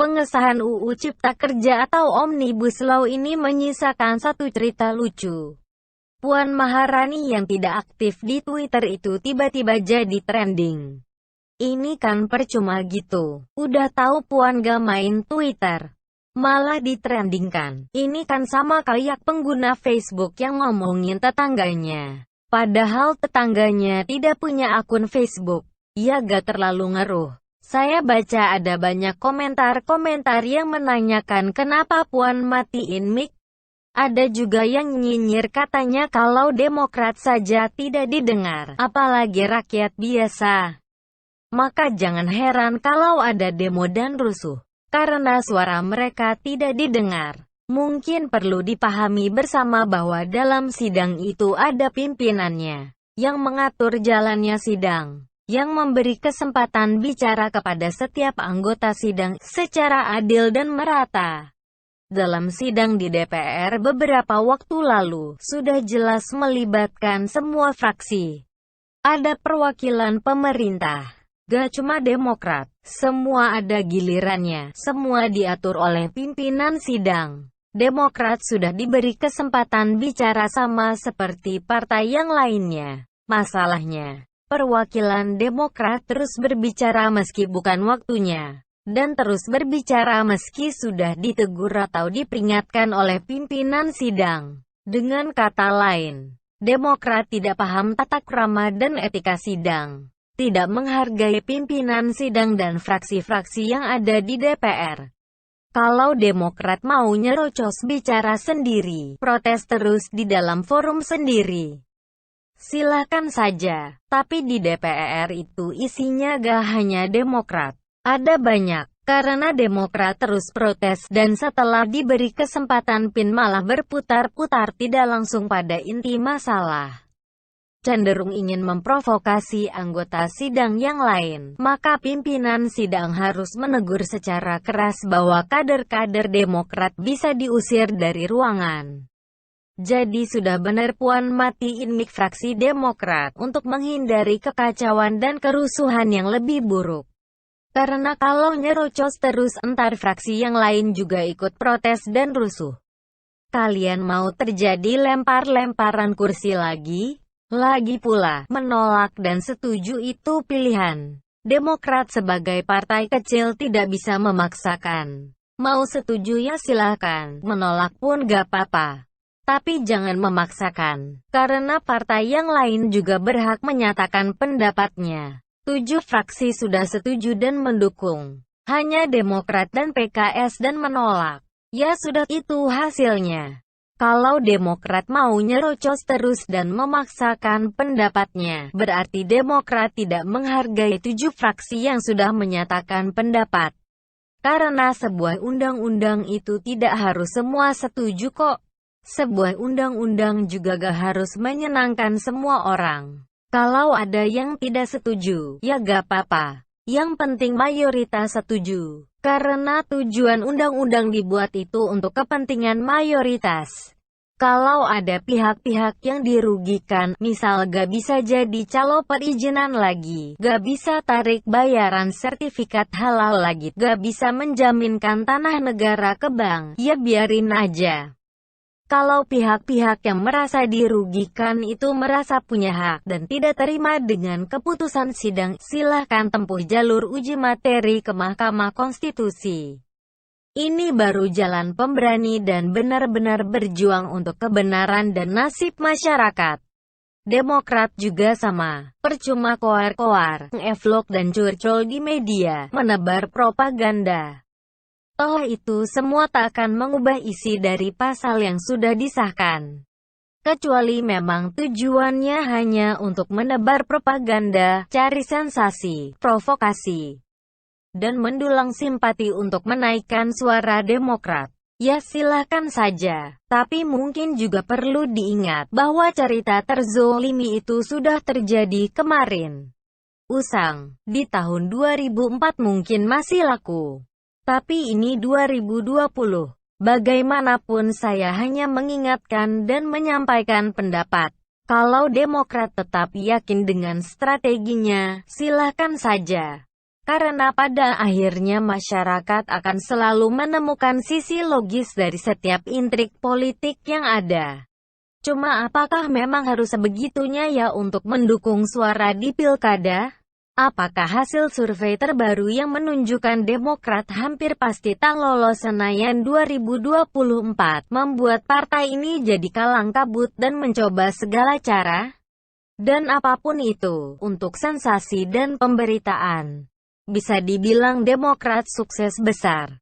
pengesahan UU Cipta Kerja atau Omnibus Law ini menyisakan satu cerita lucu. Puan Maharani yang tidak aktif di Twitter itu tiba-tiba jadi trending. Ini kan percuma gitu. Udah tahu Puan gak main Twitter, malah ditrendingkan. Ini kan sama kayak pengguna Facebook yang ngomongin tetangganya. Padahal tetangganya tidak punya akun Facebook. Ya gak terlalu ngaruh. Saya baca ada banyak komentar-komentar yang menanyakan kenapa Puan matiin mic. Ada juga yang nyinyir katanya kalau Demokrat saja tidak didengar, apalagi rakyat biasa. Maka jangan heran kalau ada demo dan rusuh, karena suara mereka tidak didengar. Mungkin perlu dipahami bersama bahwa dalam sidang itu ada pimpinannya, yang mengatur jalannya sidang, yang memberi kesempatan bicara kepada setiap anggota sidang secara adil dan merata. Dalam sidang di DPR beberapa waktu lalu, sudah jelas melibatkan semua fraksi. Ada perwakilan pemerintah. Gak cuma Demokrat, semua ada gilirannya, semua diatur oleh pimpinan sidang. Demokrat sudah diberi kesempatan bicara sama seperti partai yang lainnya. Masalahnya, perwakilan Demokrat terus berbicara meski bukan waktunya, dan terus berbicara meski sudah ditegur atau diperingatkan oleh pimpinan sidang. Dengan kata lain, Demokrat tidak paham tata krama dan etika sidang, tidak menghargai pimpinan sidang dan fraksi-fraksi yang ada di DPR. Kalau Demokrat mau nyerocos bicara sendiri, protes terus di dalam forum sendiri, silahkan saja. Tapi di DPR itu isinya gak hanya Demokrat, ada banyak. Karena Demokrat terus protes dan setelah diberi kesempatan PIN malah berputar-putar tidak langsung pada inti masalah. Cenderung ingin memprovokasi anggota sidang yang lain, maka pimpinan sidang harus menegur secara keras bahwa kader-kader Demokrat bisa diusir dari ruangan. Jadi sudah benar Puan matiin mic fraksi Demokrat untuk menghindari kekacauan dan kerusuhan yang lebih buruk. Karena kalau nyerocos terus entar fraksi yang lain juga ikut protes dan rusuh. Kalian mau terjadi lempar-lemparan kursi lagi? Lagi pula, menolak dan setuju itu pilihan. Demokrat sebagai partai kecil tidak bisa memaksakan. Mau setuju ya silakan, menolak pun gak apa-apa. Tapi jangan memaksakan, karena partai yang lain juga berhak menyatakan pendapatnya. 7 fraksi sudah setuju dan mendukung. Hanya Demokrat dan PKS dan menolak. Ya sudah itu hasilnya. Kalau Demokrat mau nyerocos terus dan memaksakan pendapatnya, berarti Demokrat tidak menghargai 7 fraksi yang sudah menyatakan pendapat. Karena sebuah undang-undang itu tidak harus semua setuju kok. Sebuah undang-undang juga gak harus menyenangkan semua orang. Kalau ada yang tidak setuju, ya gak apa-apa. Yang penting mayoritas setuju. Karena tujuan undang-undang dibuat itu untuk kepentingan mayoritas. Kalau ada pihak-pihak yang dirugikan, misal gak bisa jadi calo perizinan lagi, gak bisa tarik bayaran sertifikat halal lagi, gak bisa menjaminkan tanah negara ke bank, ya biarin aja. Kalau pihak-pihak yang merasa dirugikan itu merasa punya hak dan tidak terima dengan keputusan sidang, silahkan tempuh jalur uji materi ke Mahkamah Konstitusi. Ini baru jalan pemberani dan benar-benar berjuang untuk kebenaran dan nasib masyarakat. Demokrat juga sama, percuma koar-koar, ngevlog dan curcol di media, menebar propaganda. Toh itu semua tak akan mengubah isi dari pasal yang sudah disahkan. Kecuali memang tujuannya hanya untuk menebar propaganda, cari sensasi, provokasi, dan mendulang simpati untuk menaikkan suara Demokrat. Ya silahkan saja, tapi mungkin juga perlu diingat bahwa cerita terzolimi itu sudah terjadi kemarin. Usang, di tahun 2004 mungkin masih laku. Tapi ini 2020. Bagaimanapun saya hanya mengingatkan dan menyampaikan pendapat. Kalau Demokrat tetap yakin dengan strateginya, silahkan saja. Karena pada akhirnya masyarakat akan selalu menemukan sisi logis dari setiap intrik politik yang ada. Cuma apakah memang harus sebegitunya ya untuk mendukung suara di pilkada? Apakah hasil survei terbaru yang menunjukkan Demokrat hampir pasti tak lolos Senayan 2024 membuat partai ini jadi kalang kabut dan mencoba segala cara? Dan apapun itu, untuk sensasi dan pemberitaan. Bisa dibilang Demokrat sukses besar.